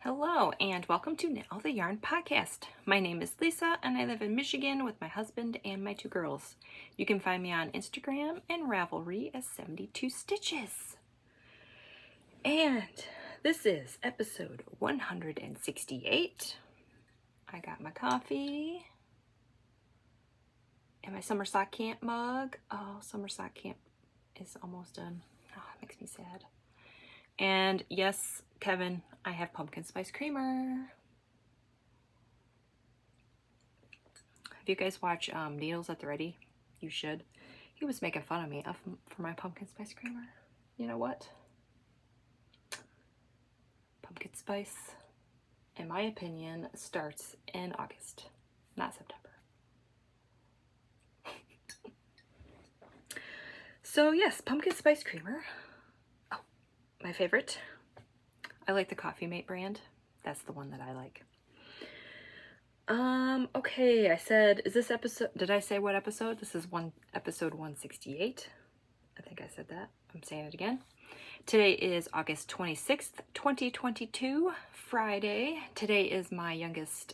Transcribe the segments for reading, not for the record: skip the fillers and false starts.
Hello and welcome to Knit All the Yarn podcast. My name is Lisa and I live in Michigan with my husband and my two girls. You can find me on Instagram and Ravelry as 72 Stitches. And this is episode 168. I got my coffee and my summer sock camp mug. Oh, summer sock camp is almost done. Oh, it makes me sad. And yes, Kevin, I have pumpkin spice creamer. If you guys watch Needles at the Ready, you should. He was making fun of me for my pumpkin spice creamer. You know what? Pumpkin spice, in my opinion, starts in August, not September. So yes, pumpkin spice creamer. Oh, my favorite. I like the Coffee Mate brand. That's the one that I like. Okay, I said, is this episode, did I say what episode? This is episode 168. I think I said that. I'm saying it again. Today is August 26th, 2022, Friday. Today is my youngest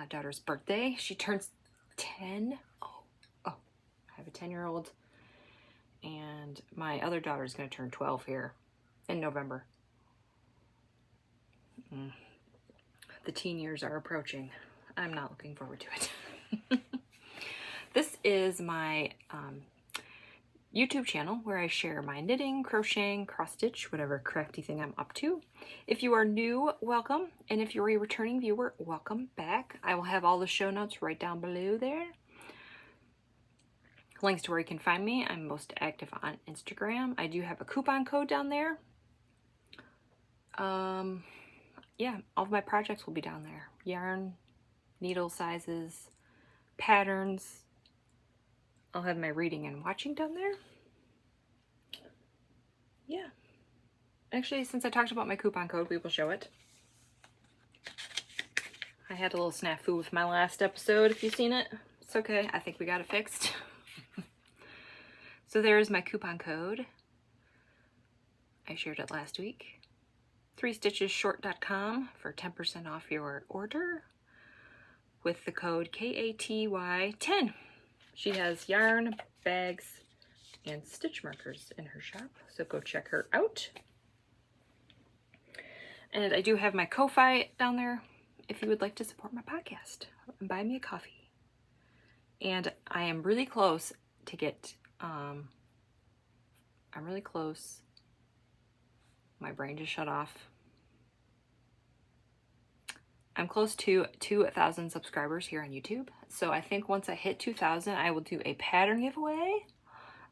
daughter's birthday. She turns 10. Oh, I have a 10-year-old. And my other daughter's going to turn 12 here in November. The teen years are approaching. I'm not looking forward to it. This is my YouTube channel where I share my knitting, crocheting, cross stitch, whatever crafty thing I'm up to. If you are new, welcome. And if you're a returning viewer, welcome back. I will have all the show notes right down below there. Links to where you can find me. I'm most active on Instagram. I do have a coupon code down there. Yeah, all of my projects will be down there. Yarn, needle sizes, patterns. I'll have my reading and watching down there. Yeah. Actually, since I talked about my coupon code, we will show it. I had a little snafu with my last episode, if you've seen it. It's okay, I think we got it fixed. So there's my coupon code. I shared it last week. 3stitchesshort.com for 10% off your order with the code KATY10. She has yarn, bags, and stitch markers in her shop, so go check her out. And I do have my Ko-Fi down there if you would like to support my podcast and buy me a coffee. And I am really close to get, I'm really close. My brain just shut off. I'm close to 2,000 subscribers here on YouTube. So I think once I hit 2,000, I will do a pattern giveaway.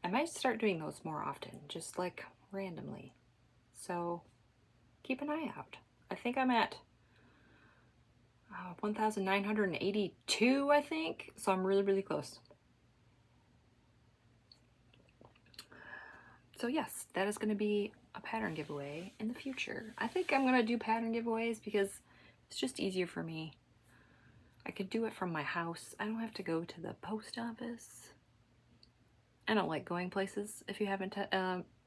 I might start doing those more often, just like randomly. So keep an eye out. I think I'm at 1,982, I think. So I'm really, really close. So yes, that is going to be a pattern giveaway in the future. I think I'm going to do pattern giveaways because it's just easier for me. I could do it from my house. I don't have to go to the post office. I don't like going places. If you haven't,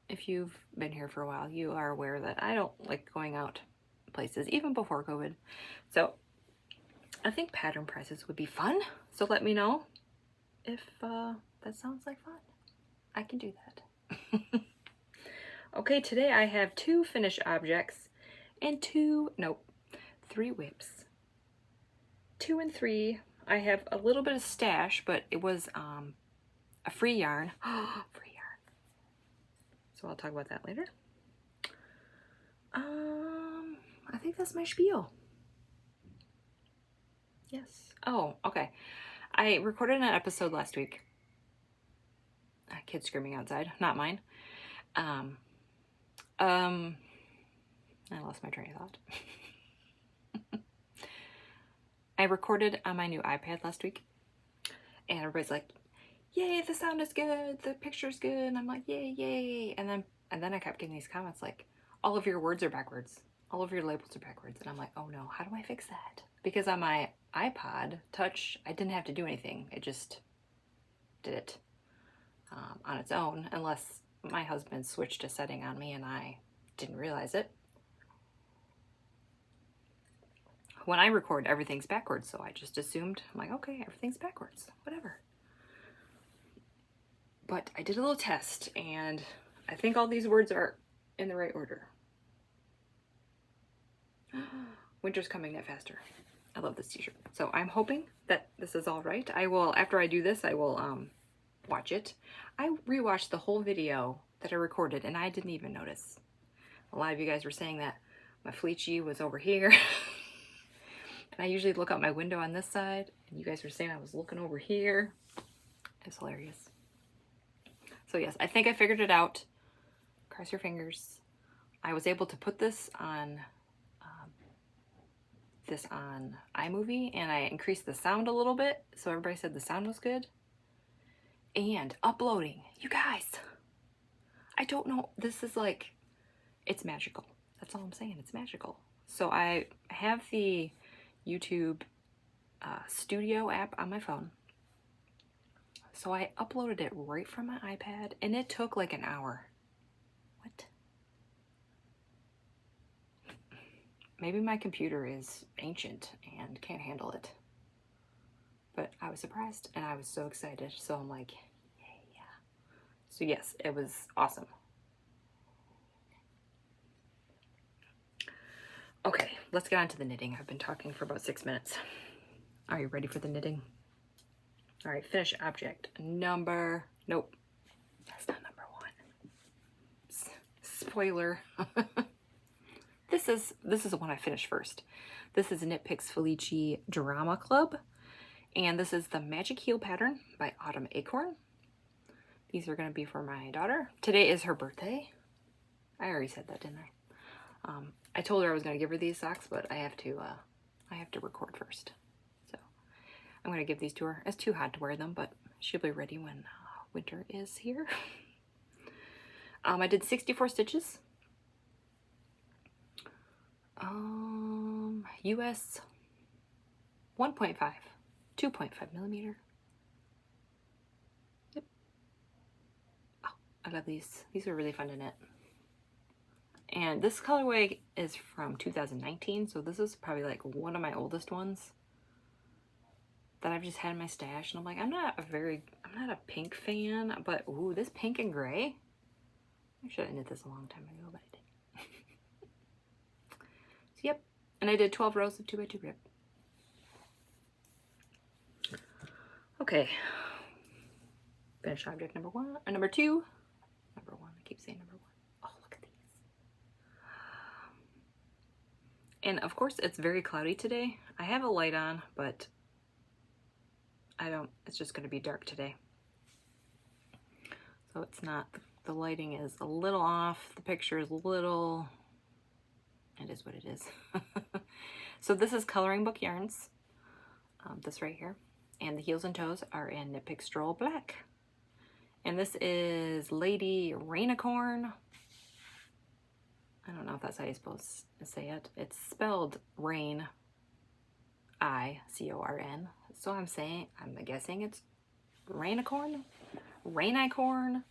if you've been here for a while, you are aware that I don't like going out places, even before COVID. So I think pattern prices would be fun. So let me know if that sounds like fun. I can do that. Okay, today I have 2 finished objects and 3 whips. 2 and 3. I have a little bit of stash, but it was a free yarn. Free yarn. So I'll talk about that later. I think that's my spiel. Yes. Oh, okay. I recorded an episode last week. A kid screaming outside, not mine. I lost my train of thought. I recorded on my new iPad last week, and everybody's like, "Yay, the sound is good, the picture's good," and I'm like, "Yay, yay!" And then I kept getting these comments like, "All of your words are backwards, all of your labels are backwards," and I'm like, "Oh no, how do I fix that?" Because on my iPod Touch, I didn't have to do anything; it just did it on its own, unless my husband switched a setting on me and I didn't realize it. when I record, everything's backwards, so I just assumed, I'm like, okay, everything's backwards, whatever. But I did a little test, and I think all these words are in the right order. Winter's coming, knit faster. I love this t-shirt. So I'm hoping that this is all right. I will, after I do this, I will watch it. I rewatched the whole video that I recorded, and I didn't even notice. A lot of you guys were saying that my Felici was over here. And I usually look out my window on this side, and you guys were saying I was looking over here. It's hilarious. So yes, I think I figured it out. Cross your fingers. I was able to put this on iMovie, and I increased the sound a little bit, so everybody said the sound was good. And uploading, you guys, I don't know, this is like, it's magical. That's all I'm saying, it's magical. So I have the YouTube Studio app on my phone. So I uploaded it right from my iPad, and it took like an hour. What? Maybe my computer is ancient and can't handle it. But I was surprised, and I was so excited. So I'm like, yeah. So yes, it was awesome. Okay, let's get on to the knitting. I've been talking for about 6 minutes. Are you ready for the knitting? All right, finish object number, nope, that's not number 1. Spoiler. This is the one I finished first. This is Knitpicks Felici Drama Club, and this is the Magic Heel pattern by Autumn Acorn. These are going to be for my daughter. Today is her birthday. I already said that, didn't I? I told her I was going to give her these socks, but I have to record first. So I'm going to give these to her. It's too hot to wear them, but she'll be ready when winter is here. I did 64 stitches. US 1.5, 2.5 millimeter. Yep. Oh, I love these. These are really fun to knit. And this colorway is from 2019, so this is probably like one of my oldest ones that I've just had in my stash. And I'm like, I'm not a pink fan, but ooh, this pink and gray. I should have knit this a long time ago, but I didn't. So yep, and I did 12 rows of 2x2 grip. Okay, finish object number 1, or number 2. Number 1, I keep saying number 1. Oh, look at these. And of course, it's very cloudy today. I have a light on, but it's just going to be dark today. So it's not, the lighting is a little off. The picture is a little, it is what it is. So this is Coloring Book Yarns, this right here. And the heels and toes are in Knitpicks Stroll Black. And this is Lady Rainicorn. I don't know if that's how you're supposed to say it. It's spelled Rain, I-C-O-R-N. So I'm guessing it's Rainicorn? Rainicorn?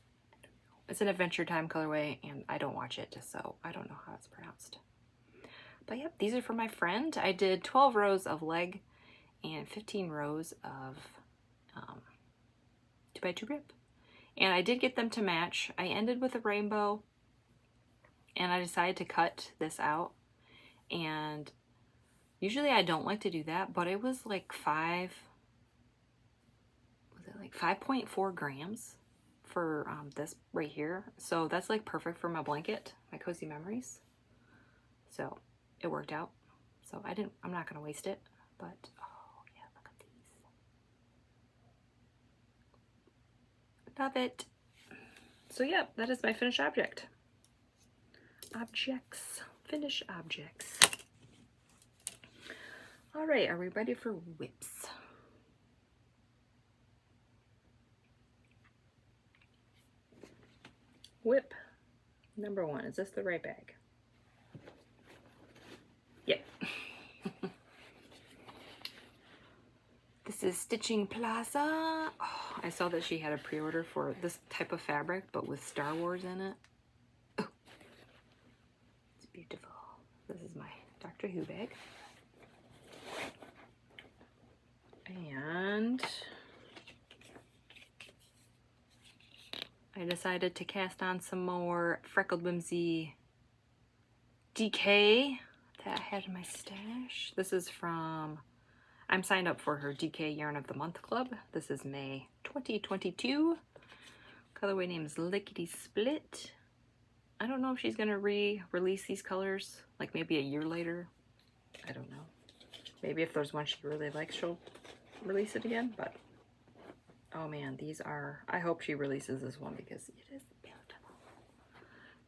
It's an Adventure Time colorway, and I don't watch it, so I don't know how it's pronounced. But yep, these are for my friend. I did 12 rows of leg and 15 rows of 2x2 grip. And I did get them to match. I ended with a rainbow, and I decided to cut this out. And usually I don't like to do that, but it was like 5.4 grams for this right here. So that's like perfect for my blanket, my Cozy Memories. So it worked out. So I'm not gonna waste it, but oh yeah, look at these. Love it. So yeah, that is my finished object. Finish objects. All right, are we ready for whips? Whip number 1. Is this the right bag? Yep. This is Stitching Plaza. Oh, I saw that she had a pre-order for this type of fabric, but with Star Wars in it. Oh, it's beautiful. This is my Doctor Who bag. And I decided to cast on some more Freckled Whimsy DK that I had in my stash. This is from, I'm signed up for her DK Yarn of the Month Club. This is May 2022. Colorway name is Lickety Split. I don't know if she's gonna re-release these colors, like maybe a year later. I don't know. Maybe if there's one she really likes, she'll release it again, but oh man, these are, I hope she releases this one because it is beautiful.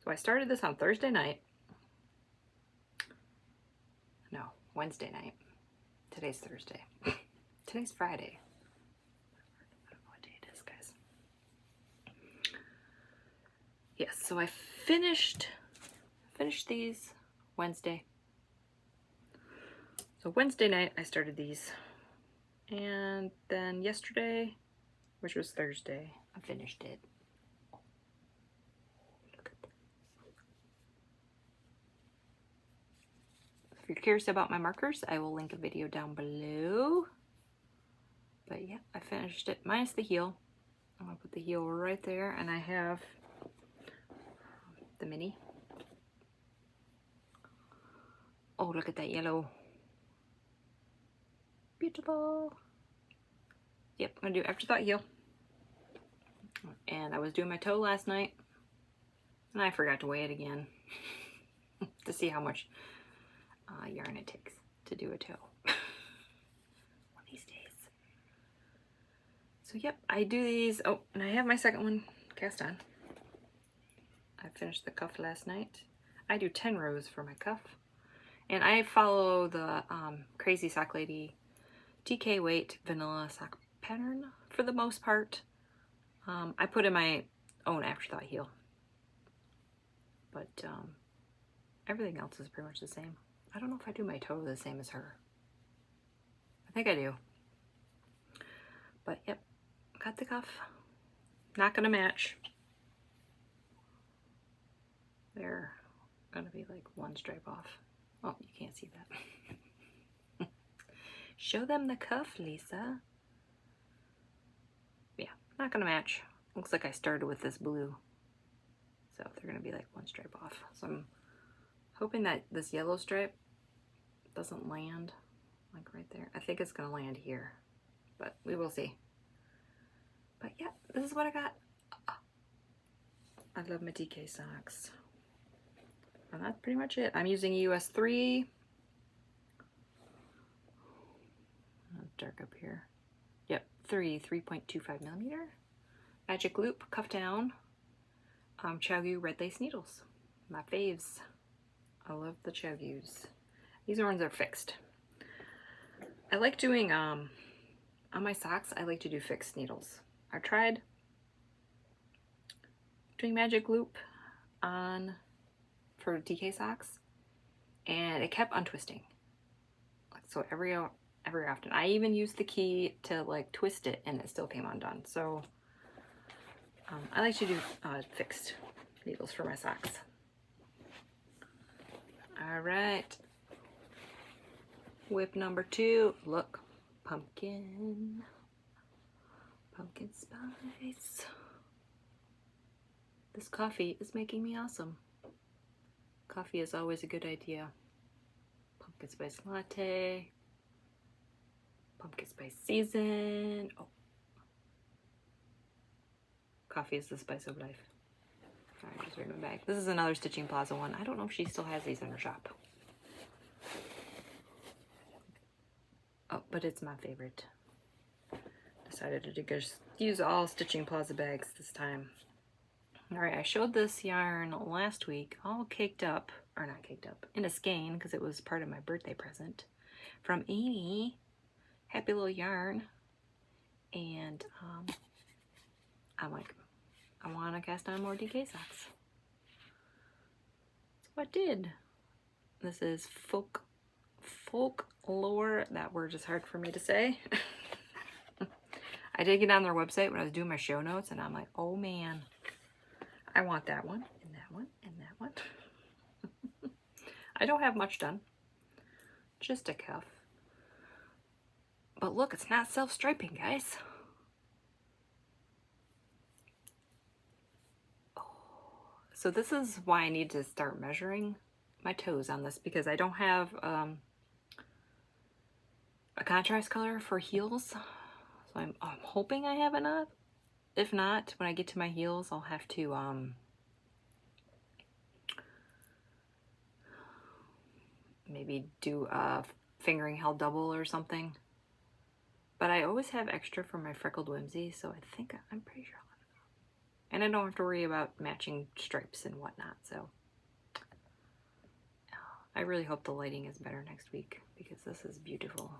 So I started this on Thursday night. No, Wednesday night. Today's Thursday. Today's Friday. I don't know what day it is, guys. Yes, so I finished these Wednesday. So Wednesday night I started these. And then yesterday, which was Thursday, I finished it. Look at that. If you're curious about my markers, I will link a video down below. But yeah, I finished it, minus the heel. I'm gonna put the heel right there, and I have the mini. Oh, look at that yellow. Beautiful. Yep, I'm gonna do afterthought heel. And I was doing my toe last night, and I forgot to weigh it again to see how much yarn it takes to do a toe. One of these days. So yep, I do these. Oh, and I have my second one cast on. I finished the cuff last night. I do 10 rows for my cuff. And I follow the Crazy Sock Lady DK weight vanilla sock pattern for the most part. I put in my own afterthought heel. But everything else is pretty much the same. I don't know if I do my toe the same as her. I think I do. But yep, got the cuff. Not gonna match. They're gonna be like one stripe off. Oh, you can't see that. Show them the cuff, Lisa. Yeah, not gonna match. Looks like I started with this blue. So they're gonna be like one stripe off. So I'm hoping that this yellow stripe doesn't land like right there. I think it's gonna land here, but we will see. But yeah, this is what I got. I love my DK socks. And that's pretty much it. I'm using US 3. Dark up here. Yep, 3.25 millimeter. Magic loop, cuff down. Chiaogoo red lace needles. My faves. I love the Chiaogoos. These ones are fixed. I like doing, on my socks, I like to do fixed needles. I tried doing magic loop on for DK socks, and it kept untwisting. So every often, I even used the key to like twist it, and it still came undone. So I like to do fixed needles for my socks. All right, whip number 2. Look, pumpkin spice. This coffee is making me awesome. Coffee is always a good idea. Pumpkin spice latte. Pumpkin spice season. Oh. Coffee is the spice of life. Alright, just read my bag. This is another Stitching Plaza one. I don't know if she still has these in her shop. Oh, but it's my favorite. Decided to just use all Stitching Plaza bags this time. Alright, I showed this yarn last week, all caked up, or not caked up, in a skein, because it was part of my birthday present, from Amie. Happy little yarn. And I'm like, I want to cast on more DK socks. So I did. This is folklore. That word is hard for me to say. I did get on their website when I was doing my show notes, and I'm like, oh man, I want that one, and that one, and that one. I don't have much done. Just a cuff. But look, it's not self-striping, guys. So this is why I need to start measuring my toes on this, because I don't have a contrast color for heels. So I'm hoping I have enough. If not, when I get to my heels, I'll have to maybe do a fingering held double or something. But I always have extra for my freckled whimsy, so I think I'm pretty sure I'll have enough. And I don't have to worry about matching stripes and whatnot, so I really hope the lighting is better next week, because this is beautiful.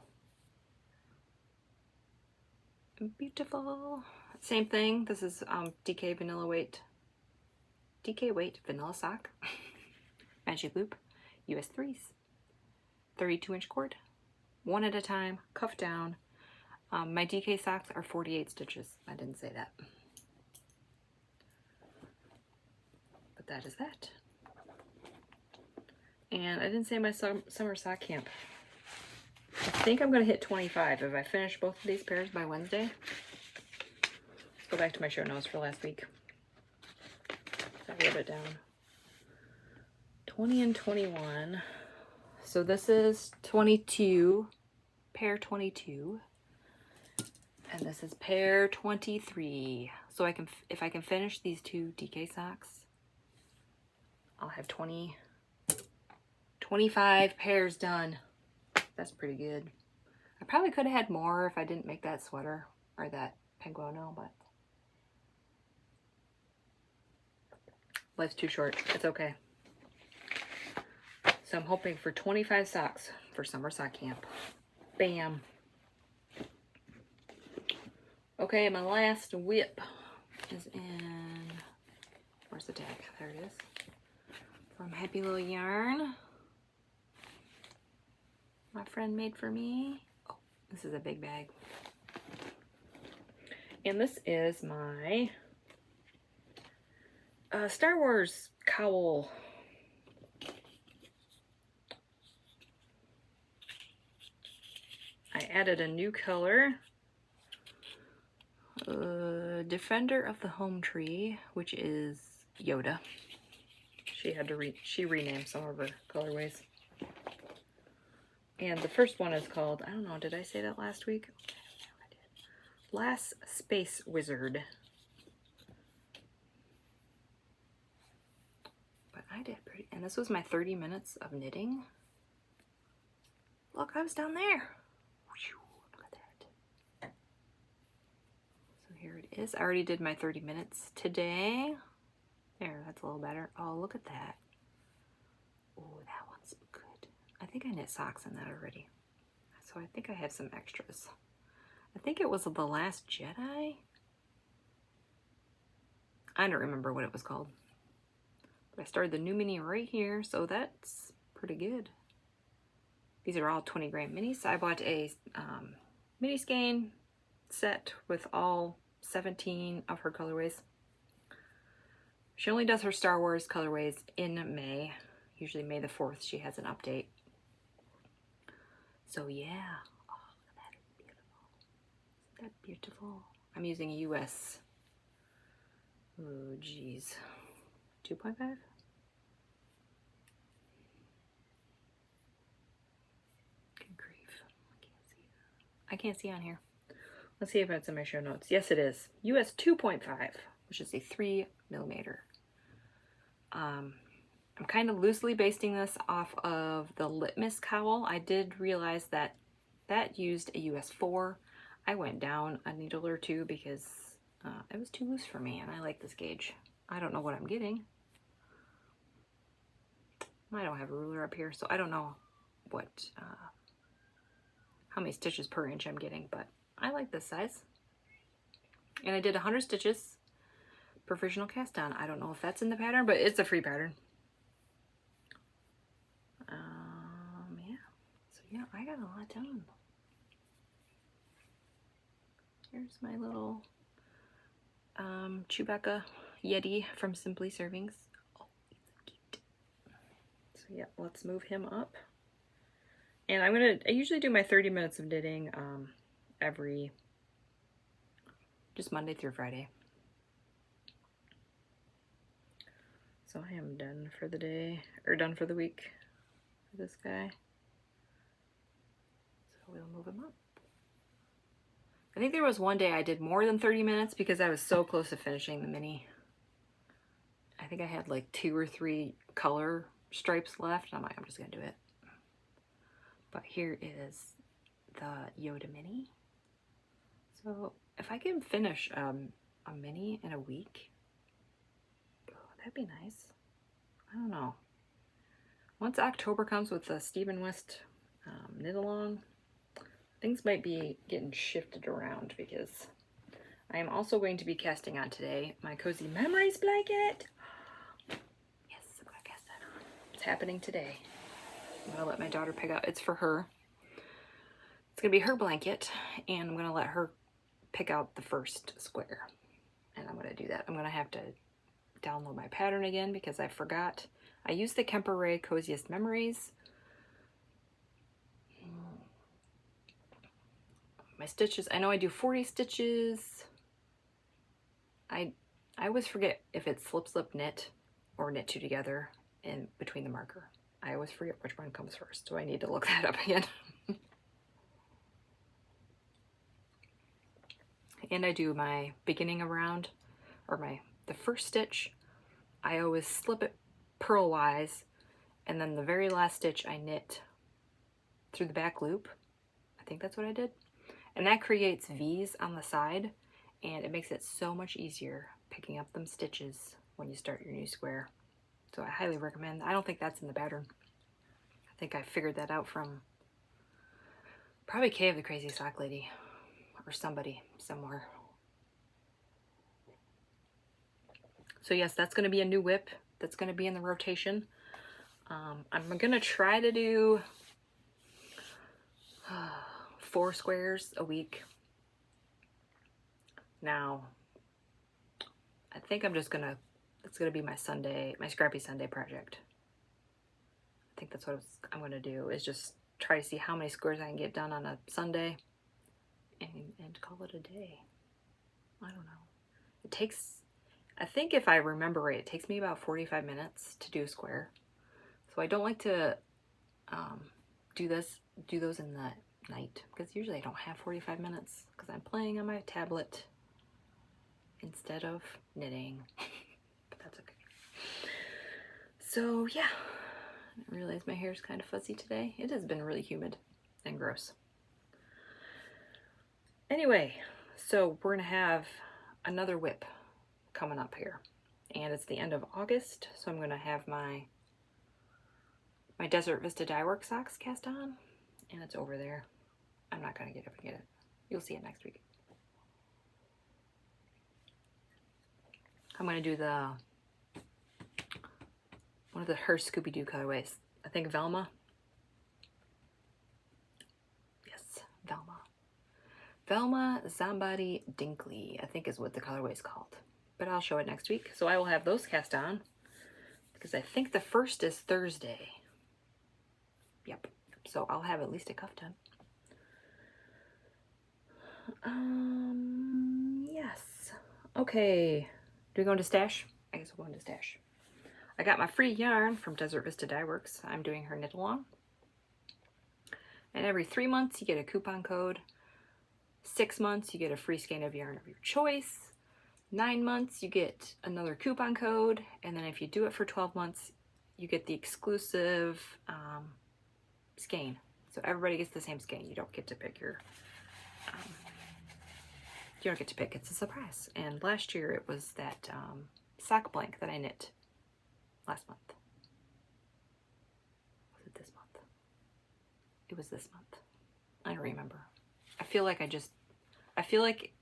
Beautiful. Same thing. This is DK Weight Vanilla Sock. Magic Loop. US 3s. 32-inch cord. One at a time. Cuff down. My DK socks are 48 stitches. I didn't say that. But that is that. And I didn't say my summer sock camp. I think I'm going to hit 25 if I finish both of these pairs by Wednesday. Let's go back to my show notes for last week. I wrote it down. 20 and 21. So this is 22, pair 22. And this is pair 23. So if I can finish these two DK socks, I'll have 25 pairs done. That's pretty good. I probably could have had more if I didn't make that sweater or that penguino, but life's too short. It's okay. So I'm hoping for 25 socks for summer sock camp. Bam. Okay, my last whip is in, where's the tag? There it is. From Happy Little Yarn. My friend made for me. Oh, this is a big bag. And this is my Star Wars cowl. I added a new color. Defender of the Home Tree, which is Yoda. She renamed some of her colorways. And the first one is called, I don't know, did I say that last week? I did. Last Space Wizard. But I did pretty, and this was my 30 minutes of knitting. Look, I was down there. Look at that. So here it is. I already did my 30 minutes today. There, that's a little better. Oh, look at that. Oh, that one's good. I think I knit socks in that already. So I think I have some extras. I think it was The Last Jedi. I don't remember what it was called. But I started the new mini right here, so that's pretty good. These are all 20-gram minis. I bought a mini skein set with all 17 of her colorways. She only does her Star Wars colorways in May. Usually May the 4th she has an update. So yeah. Oh, look at that. It's beautiful. Isn't that beautiful? I'm using US. Oh, geez. 2.5? Good grief. I can't see on here. Let's see if it's in my show notes. Yes, it is. US 2.5, which is a 3 millimeter. I'm kind of loosely basing this off of the Litmus cowl. I did realize that that used a US 4. I went down a needle or two because it was too loose for me, and I like this gauge. I don't know what I'm getting. I don't have a ruler up here, so I don't know what how many stitches per inch I'm getting, but I like this size. And I did 100 stitches, provisional cast on. I don't know if that's in the pattern, but it's a free pattern. Yeah. So yeah, I got a lot done. Here's my little Chewbacca Yeti from Simply Servings. Oh, he's so cute. So yeah, let's move him up. And I usually do my 30 minutes of knitting just Monday through Friday. So I am done for the day, or done for the week for this guy. So we'll move him up. I think there was one day I did more than 30 minutes because I was so close to finishing the mini. I think I had like 2 or 3 color stripes left. I'm like, I'm just gonna do it. But here is the Yoda mini. So if I can finish a mini in a week, oh, that'd be nice. I don't know. Once October comes with the Stephen West knit along, things might be getting shifted around because I am also going to be casting on today my Cozy Memories blanket. Yes, I'm gonna cast that on. It's happening today. I'm gonna let my daughter pick out. It's for her. It's gonna be her blanket, and I'm gonna let her pick out the first square. And I'm gonna do that. I'm gonna have to download my pattern again because I forgot. I used the Kemper Ray Coziest Memories. My stitches, I know I do 40 stitches. I always forget if it's slip knit or knit 2 together in between the marker. I always forget which one comes first, so I need to look that up again. And I do my beginning of round, or the first stitch, I always slip it purlwise, and then the very last stitch I knit through the back loop. I think that's what I did. And that creates V's on the side, and it makes it so much easier picking up them stitches when you start your new square. So I highly recommend. I don't think that's in the pattern. I think I figured that out from probably Kay of the Crazy Sock Lady or somebody somewhere. So yes, that's going to be a new whip that's going to be in the rotation. I'm going to try to do 4 squares a week. Now, I think it's going to be my Scrappy Sunday project. I think that's what I'm going to do, is just try to see how many squares I can get done on a Sunday and call it a day. I don't know. It takes, I think if I remember right, it takes me about 45 minutes to do a square. So I don't like to do those in the night, because usually I don't have 45 minutes because I'm playing on my tablet instead of knitting. But that's okay. So yeah, I realize my hair is kind of fuzzy today. It has been really humid and gross. Anyway, so we're gonna have another whip coming up here, and it's the end of August, so I'm gonna have my Desert Vista Dye Work socks cast on, and it's over there. I'm not gonna get up and get it. You'll see it next week. I'm gonna do one of her Scooby-Doo colorways. I think Velma. Yes, Velma. Velma Zombody Dinkley, I think is what the colorway is called. But I'll show it next week. So I will have those cast on, because I think the first is Thursday. Yep. So I'll have at least a cuff done. Yes. Okay. Do we go into stash? I guess we'll go into stash. I got my free yarn from Desert Vista Dye Works. I'm doing her knit along. And every 3 months you get a coupon code. 6 months you get a free skein of yarn of your choice. 9 months you get another coupon code. And then if you do it for 12 months, you get the exclusive skein. So everybody gets the same skein. You don't get to pick your... you don't get to pick. It's a surprise. And last year it was that sock blank that I knit last month. Was it this month? It was this month. I don't remember. I feel like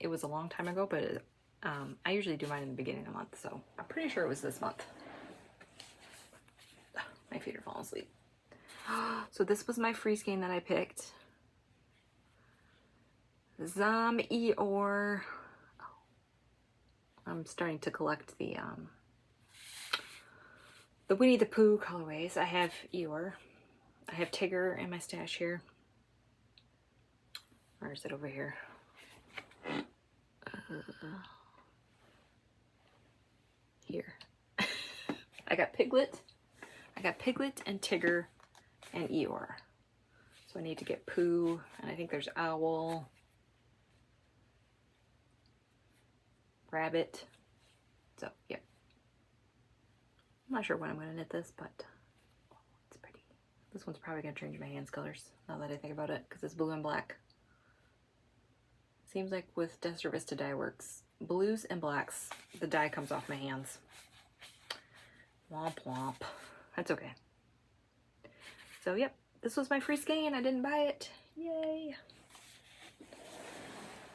it was a long time ago, but I usually do mine in the beginning of the month, so I'm pretty sure it was this month. My feet are falling asleep. So this was my free skein that I picked. Zom Eeyore. I'm starting to collect the Winnie the Pooh colorways. I have Eeyore. I have Tigger in my stash here. Or is it over here? Here. I got Piglet. I got Piglet and Tigger and Eeyore. So I need to get Pooh, and I think there's Owl, Rabbit. So, yep. I'm not sure when I'm going to knit this, but it's pretty. This one's probably going to change my hands colors now that I think about it, because it's blue and black. Seems like with Desert Vista Dye Works, blues and blacks, the dye comes off my hands. Womp womp. That's okay. So, yep. This was my free skein. I didn't buy it. Yay.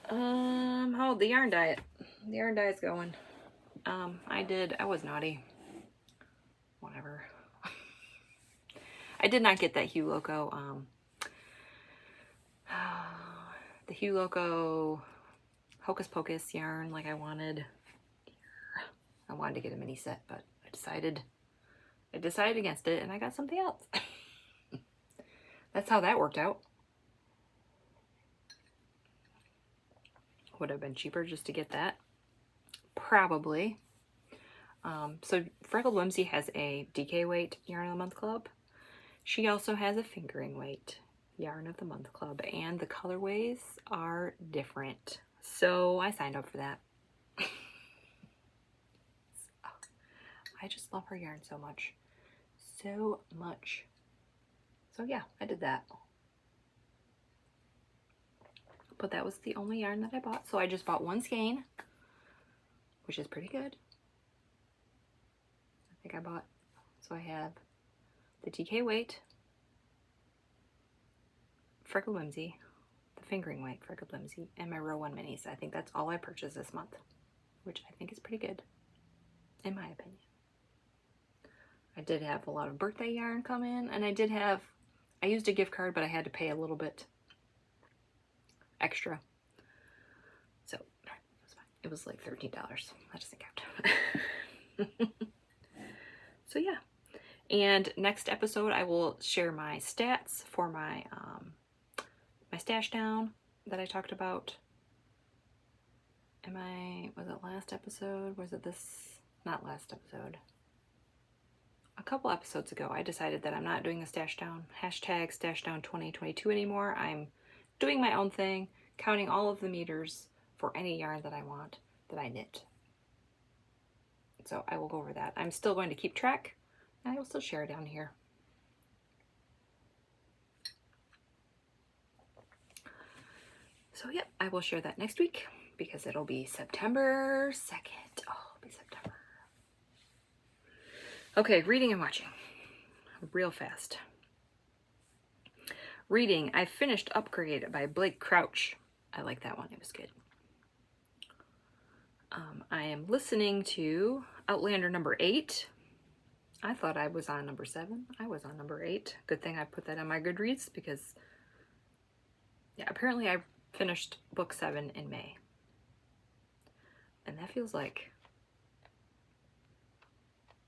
Oh, the yarn diet. The yarn diet's going. I was naughty. Whatever. I did not get that Hue Loco, the Hue Loco Hocus Pocus yarn like I wanted. I wanted to get a mini set, but I decided against it and I got something else. That's how that worked out. Would have been cheaper just to get that. Probably. So Freckled Whimsy has a DK Weight Yarn of the Month Club. She also has a Fingering Weight Yarn of the Month Club, and the colorways are different. So I signed up for that. I just love her yarn so much. So much. So yeah, I did that. But that was the only yarn that I bought. So I just bought one skein, which is pretty good. I think I bought, so I have the DK Weight, Freckled Whimsy, the Fingering Weight Freckled Whimsy, and my Row 1 minis. I think that's all I purchased this month, which I think is pretty good, in my opinion. I did have a lot of birthday yarn come in, and I used a gift card, but I had to pay a little bit extra. So it was fine. It was like $13. That doesn't count. So yeah. And next episode I will share my stats for my my stash down that I talked about. Was it last episode? Was it this? Not last episode. A couple episodes ago I decided that I'm not doing the stash down hashtag stash down 2022 anymore. I'm doing my own thing, counting all of the meters for any yarn that I want that I knit. So I will go over that. I'm still going to keep track, and I will still share it down here. So yep, I will share that next week because it'll be September 2nd. Oh, it'll be September. Okay, reading and watching. Real fast. Reading, I finished Upgrade by Blake Crouch. I like that one, it was good. I am listening to Outlander number 8. I thought I was on number 7. I was on number 8. Good thing I put that on my Goodreads because, yeah, apparently I finished book 7 in May. And that feels like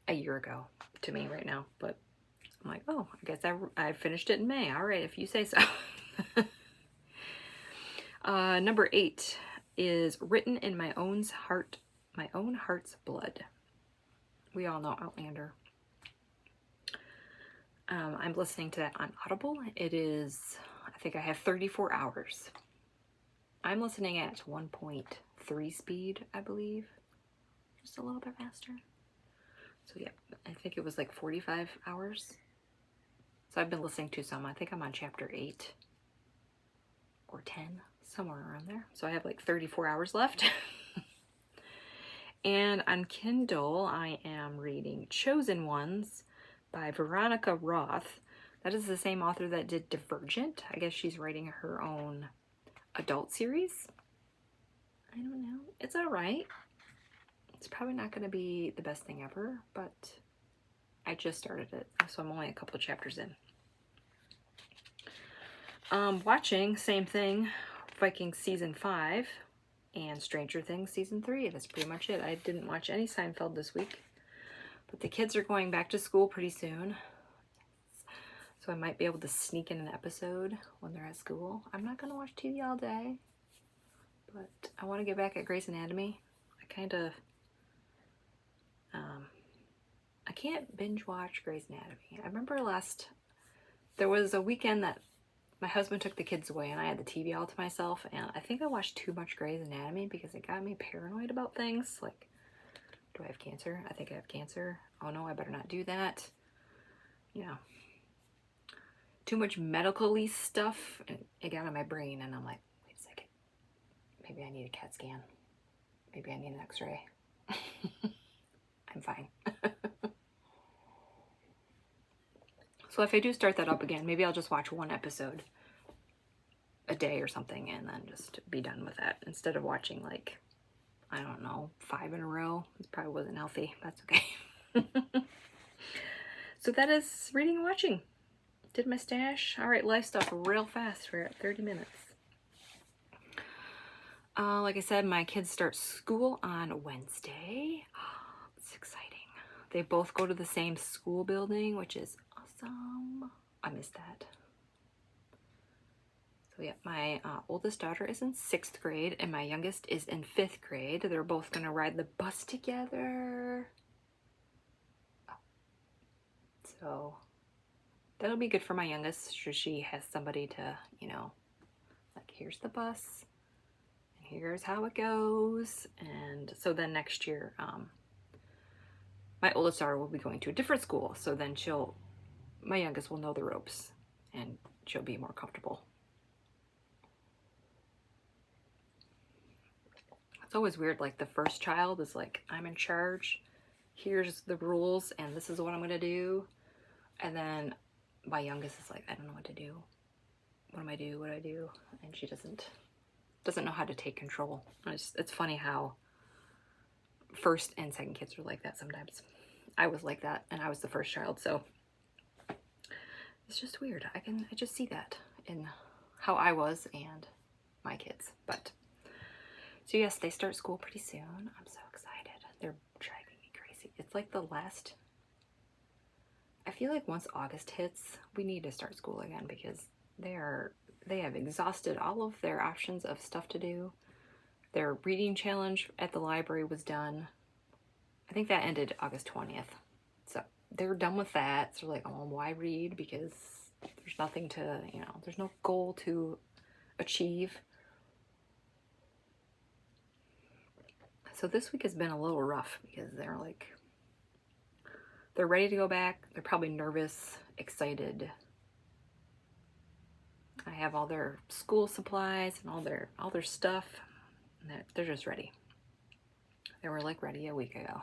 a year ago to me right now. But I'm like, oh, I guess I finished it in May. All right, if you say so. Number 8 is Written in My Own Heart's Blood. We all know Outlander. I'm listening to that on Audible. It is, I think I have 34 hours. I'm listening at 1.3 speed, I believe. Just a little bit faster. So yeah, I think it was like 45 hours. So I've been listening to some. I think I'm on chapter 8 or 10, somewhere around there. So I have like 34 hours left. And on Kindle, I am reading Chosen Ones by Veronica Roth. That is the same author that did Divergent. I guess she's writing her own adult series. I don't know. It's all right. It's probably not going to be the best thing ever, but I just started it, so I'm only a couple of chapters in. Watching, same thing, Vikings Season 5 and Stranger Things Season 3. That's pretty much it. I didn't watch any Seinfeld this week, but the kids are going back to school pretty soon, so I might be able to sneak in an episode when they're at school. I'm not going to watch TV all day But I want to get back at Grey's Anatomy. I kind of, I can't binge watch Grey's Anatomy. I remember there was a weekend that my husband took the kids away and I had the TV all to myself, and I think I watched too much Grey's Anatomy because it got me paranoid about things. Like, do I have cancer? I think I have cancer. Oh no, I better not do that. You know, too much medical-y stuff, and it got on my brain, and I'm like, wait a second. Maybe I need a CAT scan. Maybe I need an x-ray. I'm fine. So if I do start that up again, maybe I'll just watch one episode a day or something and then just be done with that instead of watching, like, I don't know, 5 in a row. It probably wasn't healthy. That's okay. So that is reading and watching. Did my stash. All right, life stuff real fast. We're at 30 minutes. Like I said, my kids start school on Wednesday. Oh, it's exciting. They both go to the same school building, which is awesome. I missed that. So yeah, my oldest daughter is in 6th grade and my youngest is in 5th grade. They're both gonna ride the bus together. So that'll be good for my youngest. So she has somebody to, you know, like, here's the bus and here's how it goes. And so then next year, my oldest daughter will be going to a different school. So then my youngest will know the ropes and she'll be more comfortable. It's always weird, like the first child is like, I'm in charge, here's the rules, and this is what I'm gonna do. And then my youngest is like, I don't know what to do. What do I do? What do I do? And she doesn't know how to take control. It's funny how first and second kids are like that sometimes. I was like that, and I was the first child, so it's just weird. I just see that in how I was and my kids. But so yes, they start school pretty soon. I'm so excited. They're driving me crazy. It's like I feel like once August hits, we need to start school again because they have exhausted all of their options of stuff to do. Their reading challenge at the library was done. I think that ended August 20th. So they're done with that. So like, oh, why read? Because there's nothing to, you know, there's no goal to achieve. So this week has been a little rough because they're ready to go back. They're probably nervous, excited. I have all their school supplies and all their stuff. And they're just ready. They were like ready a week ago.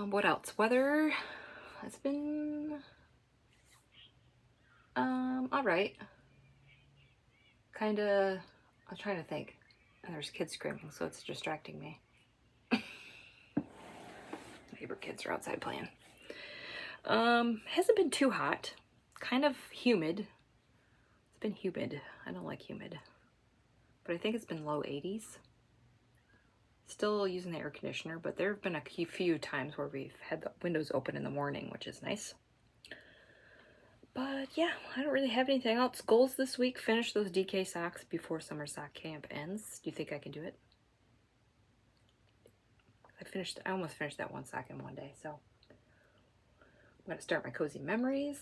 What else? Weather has been all right. Kinda, I'm trying to think. And there's kids screaming, so it's distracting me. Neighbor kids are outside playing. Hasn't been too hot. Kind of humid. It's been humid. I don't like humid. But I think it's been low 80s. Still using the air conditioner, but there have been a few times where we've had the windows open in the morning, which is nice. But yeah, I don't really have anything else. Goals this week, finish those DK socks before summer sock camp ends. Do you think I can do it? I almost finished that one sock in one day, so I'm going to start my cozy memories.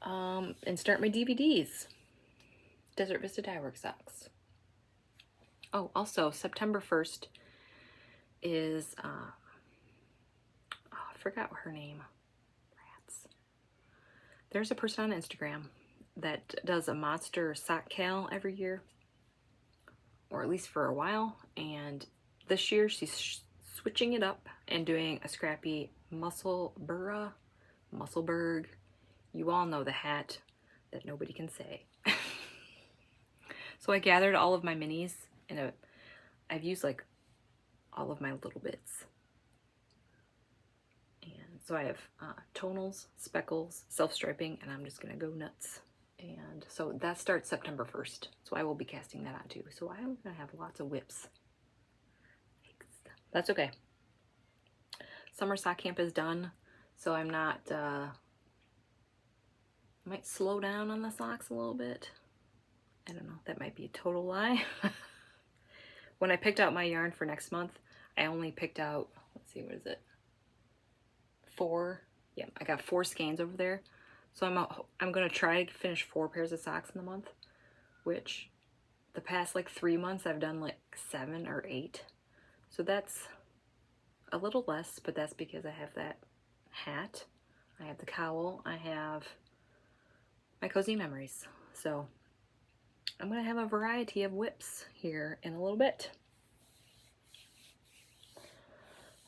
And start my DVDs. Desert Vista Dyework socks. Oh, also September 1st is I forgot her name. Rats. There's a person on Instagram that does a monster sock cal every year, or at least for a while, and this year she's switching it up and doing a scrappy Musselburgh. You all know the hat that nobody can say. So I gathered all of my minis and I've used like all of my little bits. And so I have tonals, speckles, self-striping, and I'm just gonna go nuts. And so that starts September 1st. So I will be casting that on too. So I'm gonna have lots of whips. That's okay. Summer sock camp is done. So I'm not I might slow down on the socks a little bit. I don't know, that might be a total lie. When I picked out my yarn for next month, I only picked out, let's see, what is it? 4. Yeah, I got 4 skeins over there. So I'm gonna try to finish 4 pairs of socks in the month, which the past like 3 months I've done like 7 or 8. So that's a little less, but that's because I have that hat, I have the cowl, I have my cozy memories. So I'm gonna have a variety of whips here in a little bit.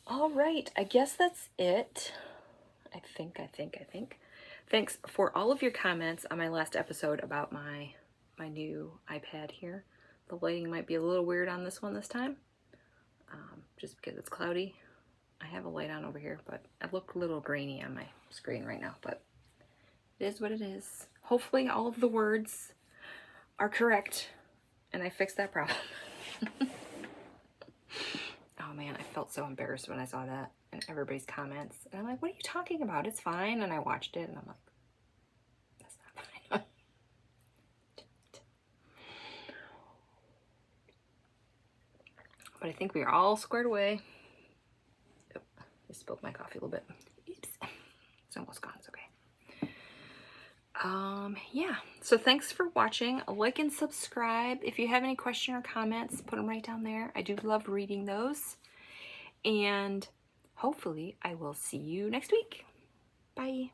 All right, I guess that's it. I think. Thanks for all of your comments on my last episode about my new iPad here. The lighting might be a little weird on this one this time, just because it's cloudy. I have a light on over here, but I look a little grainy on my screen right now, but it is what it is. Hopefully all of the words are correct and I fixed that problem. Oh man, I felt so embarrassed when I saw that in everybody's comments. And I'm like, what are you talking about? It's fine. And I watched it and I'm like, that's not fine. But I think we are all squared away. Oh, I spilled my coffee a little bit. Oops. It's almost gone. It's okay. Yeah. So thanks for watching. Like and subscribe. If you have any question or comments, put them right down there. I do love reading those. And hopefully I will see you next week. Bye.